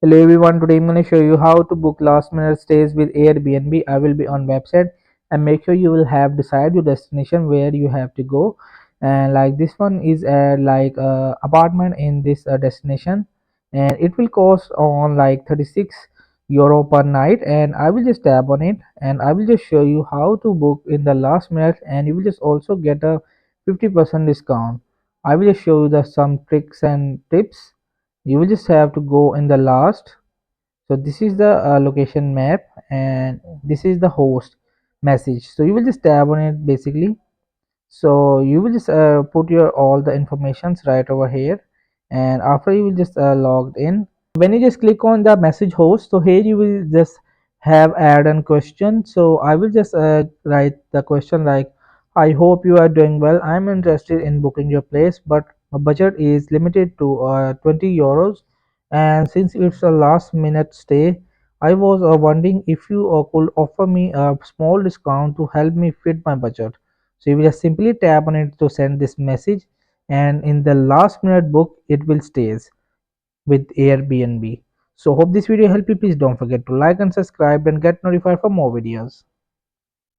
Hello everyone, today I'm going to show you how to book last minute stays with Airbnb. I will be on website and make sure you will have decide your destination where you have to go. And like this one is like apartment in this destination, and it will cost on like 36 euro per night. And I will just tap on it and I will just show you how to book in the last minute, and you will just also get a 50% discount. I will just show you the some tricks and tips. You will just have to go in the last. So this is the location map, and this is the host message. So you will just tap on it basically. So you will just put your all the informations right over here, and after you will just logged in. When you just click on the message host, so here you will just have add a question. So I will just write the question like, I hope you are doing well. I'm interested in booking your place, but my budget is limited to 20 euros, and since it's a last minute stay, I was wondering if you could offer me a small discount to help me fit my budget. So you will just simply tap on it to send this message, and in the last minute book it will stays with Airbnb. So hope this video helped you. Please don't forget to like and subscribe and get notified for more videos.